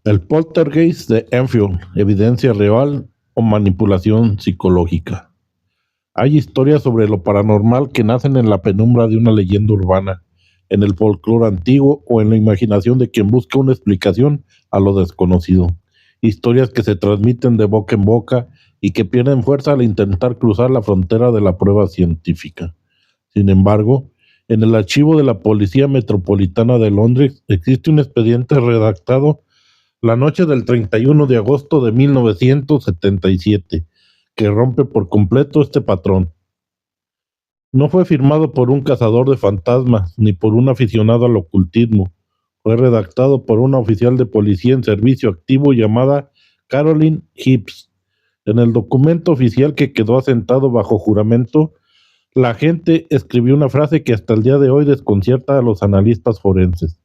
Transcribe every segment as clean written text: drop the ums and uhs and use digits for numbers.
El poltergeist de Enfield, evidencia real o manipulación psicológica. Hay historias sobre lo paranormal que nacen en la penumbra de una leyenda urbana, en el folclore antiguo o en la imaginación de quien busca una explicación a lo desconocido. Historias que se transmiten de boca en boca y que pierden fuerza al intentar cruzar la frontera de la prueba científica. Sin embargo, en el archivo de la Policía Metropolitana de Londres existe un expediente redactado la noche del 31 de agosto de 1977, que rompe por completo este patrón. No fue firmado por un cazador de fantasmas ni por un aficionado al ocultismo. Fue redactado por una oficial de policía en servicio activo llamada Caroline Hibbs. En el documento oficial que quedó asentado bajo juramento, la agente escribió una frase que hasta el día de hoy desconcierta a los analistas forenses.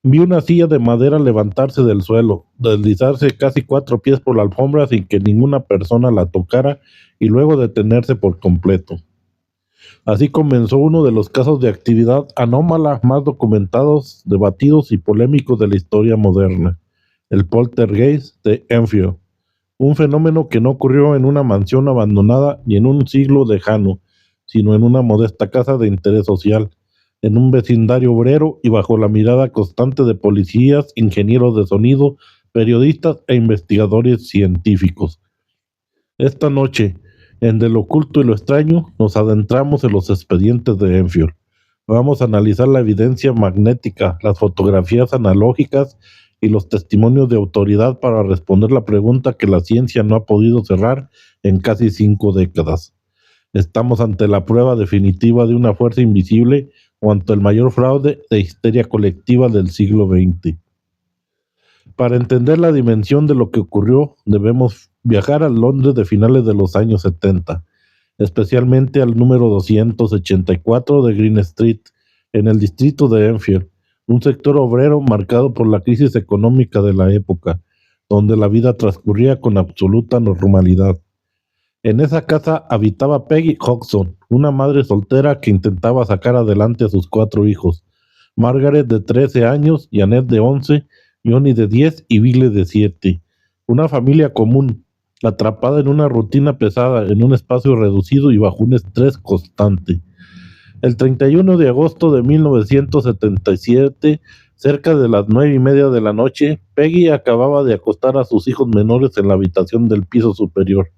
Vi una silla de madera levantarse del suelo, deslizarse casi 4 pies por la alfombra sin que ninguna persona la tocara y luego detenerse por completo. Así comenzó uno de los casos de actividad anómala más documentados, debatidos y polémicos de la historia moderna, el poltergeist de Enfield, un fenómeno que no ocurrió en una mansión abandonada ni en un siglo lejano, sino en una modesta casa de interés social, en un vecindario obrero y bajo la mirada constante de policías, ingenieros de sonido, periodistas e investigadores científicos. Esta noche, en De lo oculto y lo extraño, nos adentramos en los expedientes de Enfield. Vamos a analizar la evidencia magnética, las fotografías analógicas y los testimonios de autoridad para responder la pregunta que la ciencia no ha podido cerrar en casi 5 décadas. ¿Estamos ante la prueba definitiva de una fuerza invisible o ante el mayor fraude de histeria colectiva del siglo XX? Para entender la dimensión de lo que ocurrió, debemos viajar a Londres de finales de los años 70, especialmente al número 284 de Green Street, en el distrito de Enfield, un sector obrero marcado por la crisis económica de la época, donde la vida transcurría con absoluta normalidad. En esa casa habitaba Peggy Hodgson, una madre soltera que intentaba sacar adelante a sus 4 hijos, Margaret de 13 años, Janet de 11, Johnny de 10 y Billy de 7. Una familia común, atrapada en una rutina pesada, en un espacio reducido y bajo un estrés constante. El 31 de agosto de 1977, cerca de las 9:30 de la noche, Peggy acababa de acostar a sus hijos menores en la habitación del piso superior.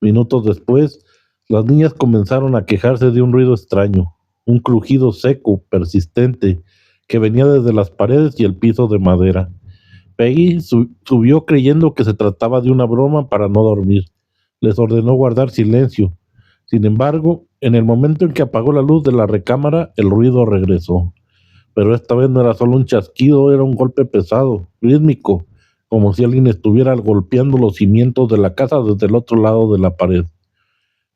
Minutos después, las niñas comenzaron a quejarse de un ruido extraño, un crujido seco, persistente, que venía desde las paredes y el piso de madera. Peggy subió creyendo que se trataba de una broma para no dormir. Les ordenó guardar silencio. Sin embargo, en el momento en que apagó la luz de la recámara, el ruido regresó. Pero esta vez no era solo un chasquido, era un golpe pesado, rítmico, como si alguien estuviera golpeando los cimientos de la casa desde el otro lado de la pared.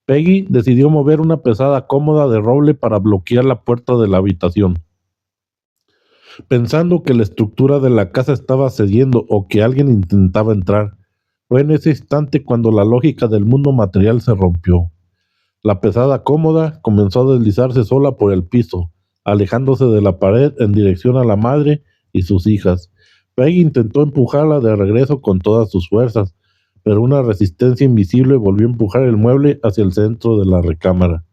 Peggy decidió mover una pesada cómoda de roble para bloquear la puerta de la habitación. Pensando que la estructura de la casa estaba cediendo o que alguien intentaba entrar, fue en ese instante cuando la lógica del mundo material se rompió. La pesada cómoda comenzó a deslizarse sola por el piso, alejándose de la pared en dirección a la madre y sus hijas. Peggy intentó empujarla de regreso con todas sus fuerzas, pero una resistencia invisible volvió a empujar el mueble hacia el centro de la recámara.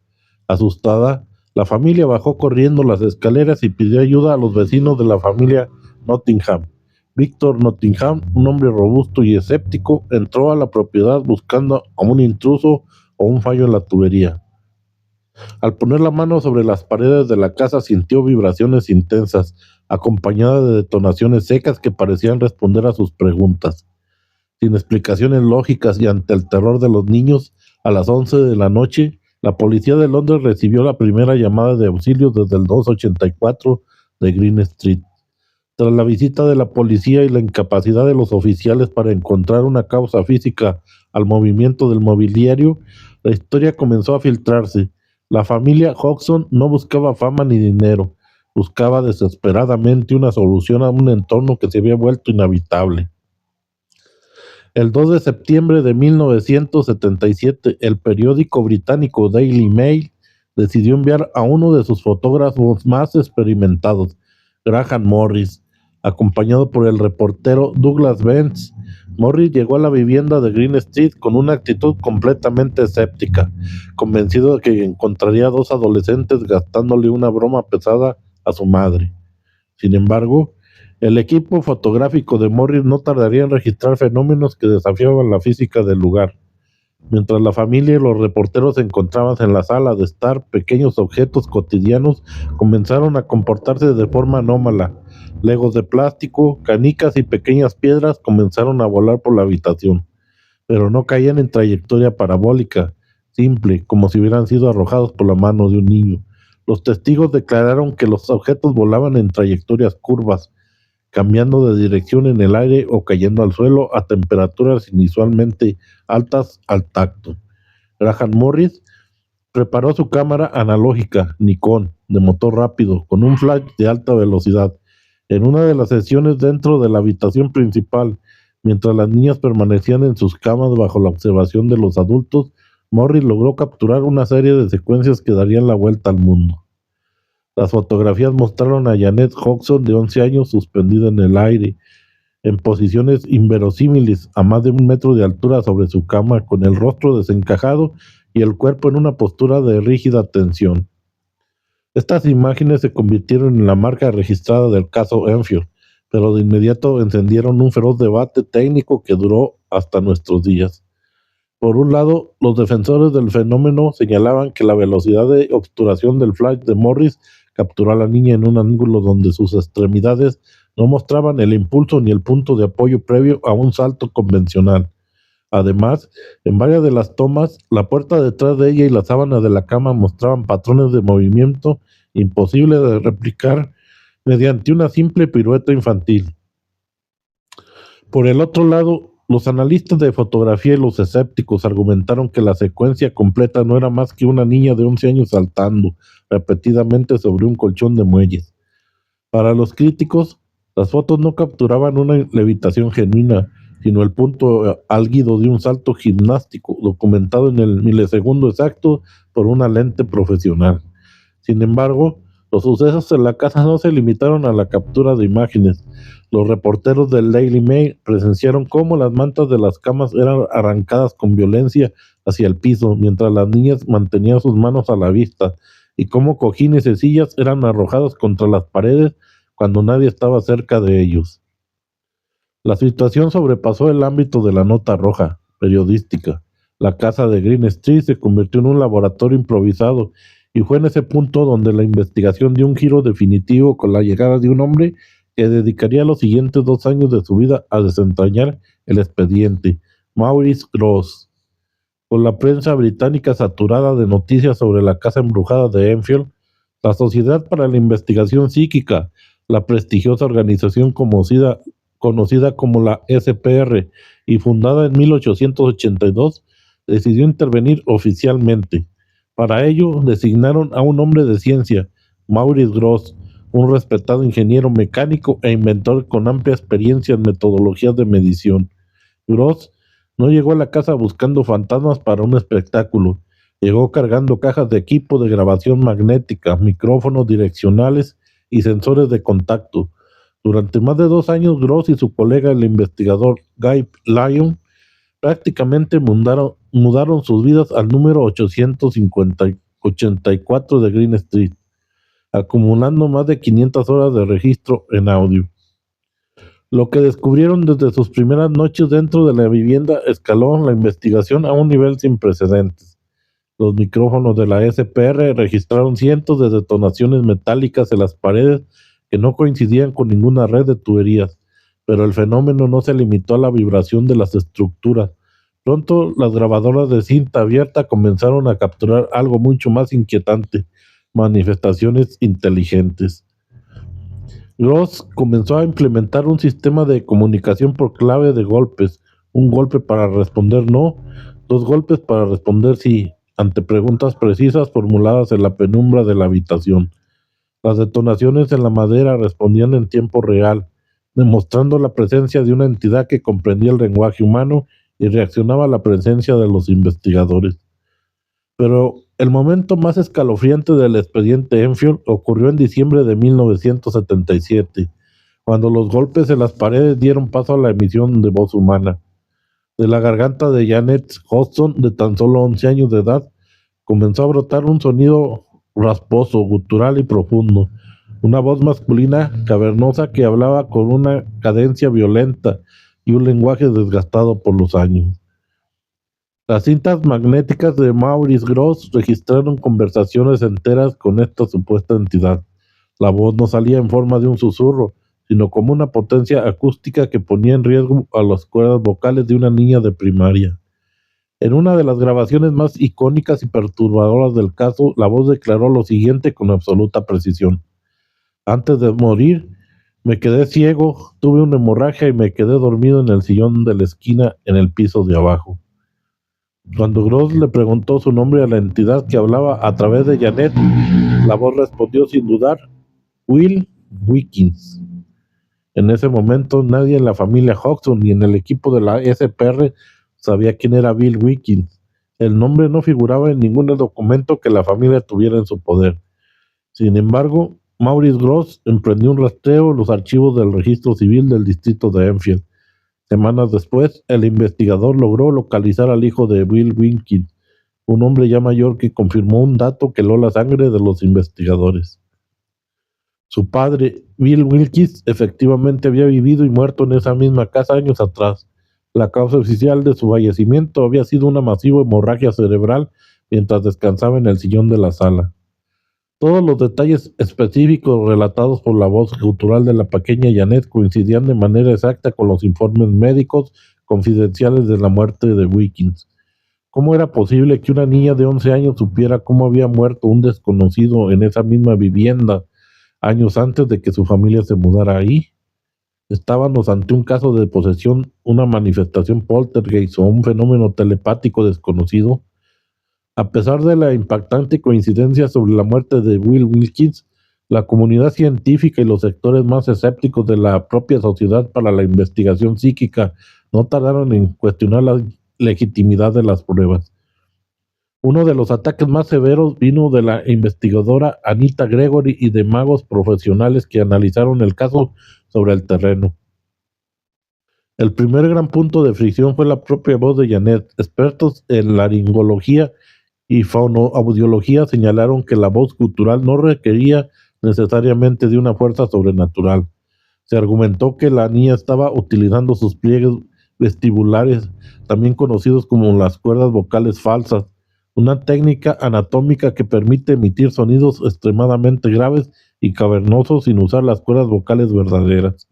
Asustada, la familia bajó corriendo las escaleras y pidió ayuda a los vecinos de la familia Nottingham. Víctor Nottingham, un hombre robusto y escéptico, entró a la propiedad buscando a un intruso o un fallo en la tubería. Al poner la mano sobre las paredes de la casa sintió vibraciones intensas, acompañadas de detonaciones secas que parecían responder a sus preguntas. Sin explicaciones lógicas y ante el terror de los niños, a las 11 de la noche, la policía de Londres recibió la primera llamada de auxilio desde el 284 de Green Street. Tras la visita de la policía y la incapacidad de los oficiales para encontrar una causa física al movimiento del mobiliario, la historia comenzó a filtrarse. La familia Hodgson no buscaba fama ni dinero, buscaba desesperadamente una solución a un entorno que se había vuelto inhabitable. El 2 de septiembre de 1977, el periódico británico Daily Mail decidió enviar a uno de sus fotógrafos más experimentados, Graham Morris, acompañado por el reportero Douglas Benz. Morris llegó a la vivienda de Green Street con una actitud completamente escéptica, convencido de que encontraría a dos adolescentes gastándole una broma pesada a su madre. Sin embargo, el equipo fotográfico de Morris no tardaría en registrar fenómenos que desafiaban la física del lugar. Mientras la familia y los reporteros se encontraban en la sala de estar, pequeños objetos cotidianos comenzaron a comportarse de forma anómala. Legos de plástico, canicas y pequeñas piedras comenzaron a volar por la habitación, pero no caían en trayectoria parabólica, simple, como si hubieran sido arrojados por la mano de un niño. Los testigos declararon que los objetos volaban en trayectorias curvas, cambiando de dirección en el aire o cayendo al suelo a temperaturas inusualmente altas al tacto. Graham Morris preparó su cámara analógica Nikon de motor rápido con un flash de alta velocidad. En una de las sesiones dentro de la habitación principal, mientras las niñas permanecían en sus camas bajo la observación de los adultos, Morris logró capturar una serie de secuencias que darían la vuelta al mundo. Las fotografías mostraron a Janet Hodgson, de 11 años, suspendida en el aire, en posiciones inverosímiles, a más de 1 metro de altura sobre su cama, con el rostro desencajado y el cuerpo en una postura de rígida tensión. Estas imágenes se convirtieron en la marca registrada del caso Enfield, pero de inmediato encendieron un feroz debate técnico que duró hasta nuestros días. Por un lado, los defensores del fenómeno señalaban que la velocidad de obturación del flash de Morris capturó a la niña en un ángulo donde sus extremidades no mostraban el impulso ni el punto de apoyo previo a un salto convencional. Además, en varias de las tomas, la puerta detrás de ella y la sábana de la cama mostraban patrones de movimiento imposibles de replicar mediante una simple pirueta infantil. Por el otro lado, los analistas de fotografía y los escépticos argumentaron que la secuencia completa no era más que una niña de 11 años saltando repetidamente sobre un colchón de muelles. Para los críticos, las fotos no capturaban una levitación genuina, sino el punto álgido de un salto gimnástico documentado en el milisegundo exacto por una lente profesional. Sin embargo, los sucesos en la casa no se limitaron a la captura de imágenes. Los reporteros del Daily Mail presenciaron cómo las mantas de las camas eran arrancadas con violencia hacia el piso, mientras las niñas mantenían sus manos a la vista, y cómo cojines y sillas eran arrojados contra las paredes cuando nadie estaba cerca de ellos. La situación sobrepasó el ámbito de la nota roja, periodística. La casa de Green Street se convirtió en un laboratorio improvisado, y fue en ese punto donde la investigación dio un giro definitivo con la llegada de un hombre que dedicaría los siguientes 2 años de su vida a desentrañar el expediente, Maurice Gross. Con la prensa británica saturada de noticias sobre la casa embrujada de Enfield, la Sociedad para la Investigación Psíquica, la prestigiosa organización conocida como la SPR y fundada en 1882, decidió intervenir oficialmente. Para ello, designaron a un hombre de ciencia, Maurice Gross, un respetado ingeniero mecánico e inventor con amplia experiencia en metodologías de medición. Gross no llegó a la casa buscando fantasmas para un espectáculo. Llegó cargando cajas de equipo de grabación magnética, micrófonos direccionales y sensores de contacto. Durante más de 2 años, Gross y su colega, el investigador Guy Lyon, prácticamente mudaron sus vidas al número 884 de Green Street, acumulando más de 500 horas de registro en audio. Lo que descubrieron desde sus primeras noches dentro de la vivienda escaló la investigación a un nivel sin precedentes. Los micrófonos de la SPR registraron cientos de detonaciones metálicas en las paredes que no coincidían con ninguna red de tuberías, pero el fenómeno no se limitó a la vibración de las estructuras. Pronto las grabadoras de cinta abierta comenzaron a capturar algo mucho más inquietante: manifestaciones inteligentes. Gross comenzó a implementar un sistema de comunicación por clave de golpes: un golpe para responder no, 2 golpes para responder sí, ante preguntas precisas formuladas en la penumbra de la habitación. Las detonaciones en la madera respondían en tiempo real, demostrando la presencia de una entidad que comprendía el lenguaje humano y reaccionaba a la presencia de los investigadores. Pero el momento más escalofriante del expediente Enfield ocurrió en diciembre de 1977, cuando los golpes en las paredes dieron paso a la emisión de voz humana. De la garganta de Janet Hudson, de tan solo 11 años de edad, comenzó a brotar un sonido rasposo, gutural y profundo. Una voz masculina cavernosa que hablaba con una cadencia violenta y un lenguaje desgastado por los años. Las cintas magnéticas de Maurice Gross registraron conversaciones enteras con esta supuesta entidad. La voz no salía en forma de un susurro, sino como una potencia acústica que ponía en riesgo a las cuerdas vocales de una niña de primaria. En una de las grabaciones más icónicas y perturbadoras del caso, la voz declaró lo siguiente con absoluta precisión: antes de morir, me quedé ciego, tuve una hemorragia y me quedé dormido en el sillón de la esquina en el piso de abajo. Cuando Gross le preguntó su nombre a la entidad que hablaba a través de Janet, la voz respondió sin dudar: Will Wilkins. En ese momento, nadie en la familia Hodgson ni en el equipo de la SPR sabía quién era Bill Wilkins. El nombre no figuraba en ningún documento que la familia tuviera en su poder. Sin embargo, Maurice Gross emprendió un rastreo en los archivos del registro civil del distrito de Enfield. Semanas después, el investigador logró localizar al hijo de Bill Wilkins, un hombre ya mayor que confirmó un dato que heló la sangre de los investigadores. Su padre, Bill Wilkins, efectivamente había vivido y muerto en esa misma casa años atrás. La causa oficial de su fallecimiento había sido una masiva hemorragia cerebral mientras descansaba en el sillón de la sala. Todos los detalles específicos relatados por la voz gutural de la pequeña Janet coincidían de manera exacta con los informes médicos confidenciales de la muerte de Wilkins. ¿Cómo era posible que una niña de 11 años supiera cómo había muerto un desconocido en esa misma vivienda años antes de que su familia se mudara ahí? Estábamos ante un caso de posesión, una manifestación poltergeist o un fenómeno telepático desconocido. A pesar de la impactante coincidencia sobre la muerte de Will Wilkins, la comunidad científica y los sectores más escépticos de la propia Sociedad para la Investigación Psíquica no tardaron en cuestionar la legitimidad de las pruebas. Uno de los ataques más severos vino de la investigadora Anita Gregory y de magos profesionales que analizaron el caso sobre el terreno. El primer gran punto de fricción fue la propia voz de Janet. Expertos en laringología y fonoaudiología señalaron que la voz gutural no requería necesariamente de una fuerza sobrenatural. Se argumentó que la niña estaba utilizando sus pliegues vestibulares, también conocidos como las cuerdas vocales falsas, una técnica anatómica que permite emitir sonidos extremadamente graves y cavernosos sin usar las cuerdas vocales verdaderas.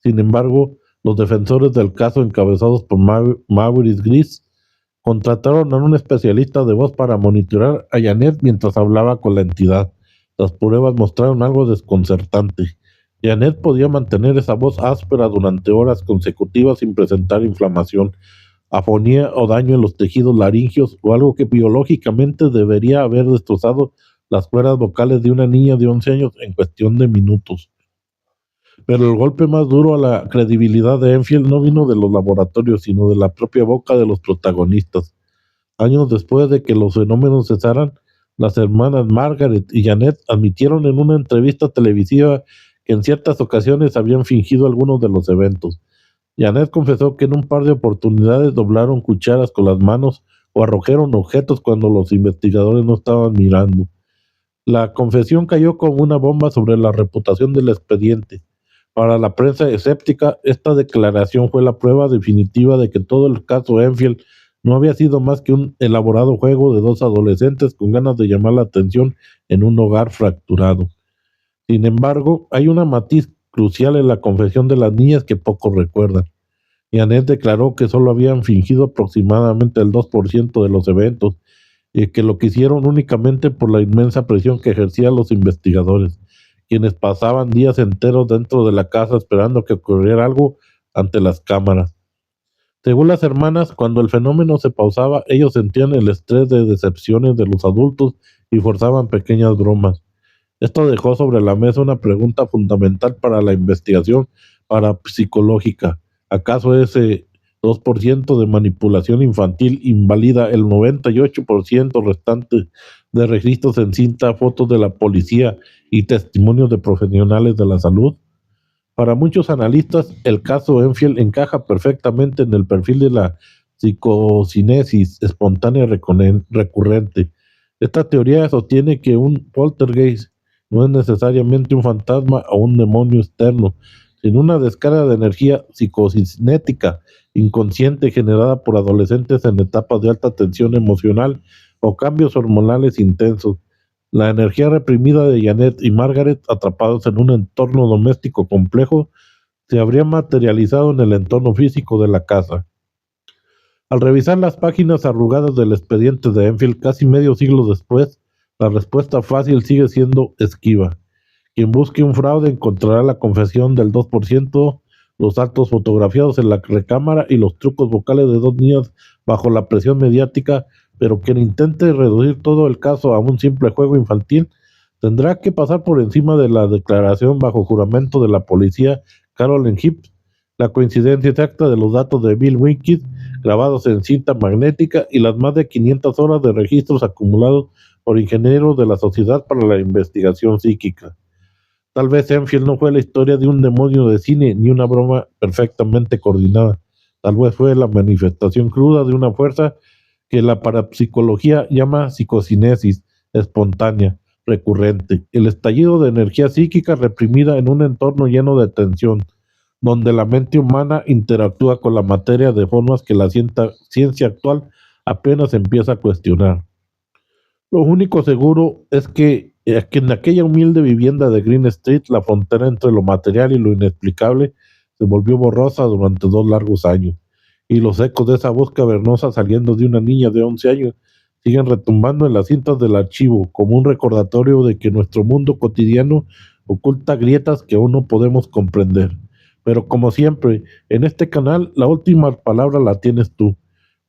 Sin embargo, los defensores del caso, encabezados por Maurice Gross, contrataron a un especialista de voz para monitorear a Janet mientras hablaba con la entidad. Las pruebas mostraron algo desconcertante. Janet podía mantener esa voz áspera durante horas consecutivas sin presentar inflamación, afonía o daño en los tejidos laringeos, o algo que biológicamente debería haber destrozado las cuerdas vocales de una niña de 11 años en cuestión de minutos. Pero el golpe más duro a la credibilidad de Enfield no vino de los laboratorios, sino de la propia boca de los protagonistas. Años después de que los fenómenos cesaran, las hermanas Margaret y Janet admitieron en una entrevista televisiva que en ciertas ocasiones habían fingido algunos de los eventos. Janet confesó que en un par de oportunidades doblaron cucharas con las manos o arrojaron objetos cuando los investigadores no estaban mirando. La confesión cayó como una bomba sobre la reputación del expediente. Para la prensa escéptica, esta declaración fue la prueba definitiva de que todo el caso Enfield no había sido más que un elaborado juego de dos adolescentes con ganas de llamar la atención en un hogar fracturado. Sin embargo, hay un matiz crucial en la confesión de las niñas que pocos recuerdan. Janet declaró que solo habían fingido aproximadamente el 2% de los eventos y que lo hicieron únicamente por la inmensa presión que ejercían los investigadores, quienes pasaban días enteros dentro de la casa esperando que ocurriera algo ante las cámaras. Según las hermanas, cuando el fenómeno se pausaba, ellos sentían el estrés de decepciones de los adultos y forzaban pequeñas bromas. Esto dejó sobre la mesa una pregunta fundamental para la investigación parapsicológica. ¿Acaso ese 2% de manipulación infantil invalida el 98% restante de registros en cinta, fotos de la policía y testimonios de profesionales de la salud? Para muchos analistas, el caso Enfield encaja perfectamente en el perfil de la psicocinesis espontánea recurrente. Esta teoría sostiene que un poltergeist no es necesariamente un fantasma o un demonio externo, sino una descarga de energía psicocinética inconsciente generada por adolescentes en etapas de alta tensión emocional o cambios hormonales intensos. La energía reprimida de Janet y Margaret, atrapados en un entorno doméstico complejo, se habría materializado en el entorno físico de la casa. Al revisar las páginas arrugadas del expediente de Enfield casi medio siglo después, la respuesta fácil sigue siendo esquiva. Quien busque un fraude encontrará la confesión del 2%, los actos fotografiados en la recámara y los trucos vocales de dos niñas bajo la presión mediática, pero quien intente reducir todo el caso a un simple juego infantil tendrá que pasar por encima de la declaración bajo juramento de la policía Carolyn Hibbs, la coincidencia exacta de los datos de Bill Wilkins grabados en cinta magnética y las más de 500 horas de registros acumulados por ingenieros de la Sociedad para la Investigación Psíquica. Tal vez Enfield no fue la historia de un demonio de cine ni una broma perfectamente coordinada. Tal vez fue la manifestación cruda de una fuerza que la parapsicología llama psicocinesis espontánea, recurrente, el estallido de energía psíquica reprimida en un entorno lleno de tensión, donde la mente humana interactúa con la materia de formas que la ciencia actual apenas empieza a cuestionar. Lo único seguro es que en aquella humilde vivienda de Green Street la frontera entre lo material y lo inexplicable se volvió borrosa durante 2 largos años, y los ecos de esa voz cavernosa saliendo de una niña de 11 años siguen retumbando en las cintas del archivo como un recordatorio de que nuestro mundo cotidiano oculta grietas que aún no podemos comprender. Pero como siempre, en este canal la última palabra la tienes tú.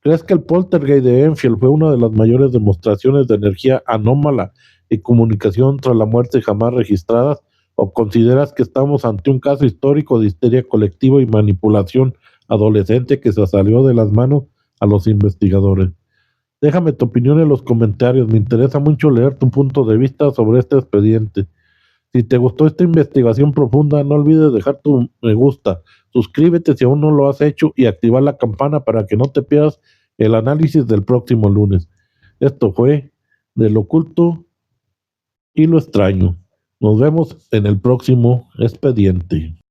¿Crees que el poltergeist de Enfield fue una de las mayores demostraciones de energía anómala y comunicación tras la muerte jamás registradas? ¿O consideras que estamos ante un caso histórico de histeria colectiva y manipulación adolescente que se salió de las manos a los investigadores? Déjame tu opinión en los comentarios, me interesa mucho leer tu punto de vista sobre este expediente. Si te gustó esta investigación profunda, no olvides dejar tu me gusta, suscríbete si aún no lo has hecho y activar la campana para que no te pierdas el análisis del próximo lunes. Esto fue de lo oculto y lo extraño. Nos vemos en el próximo expediente.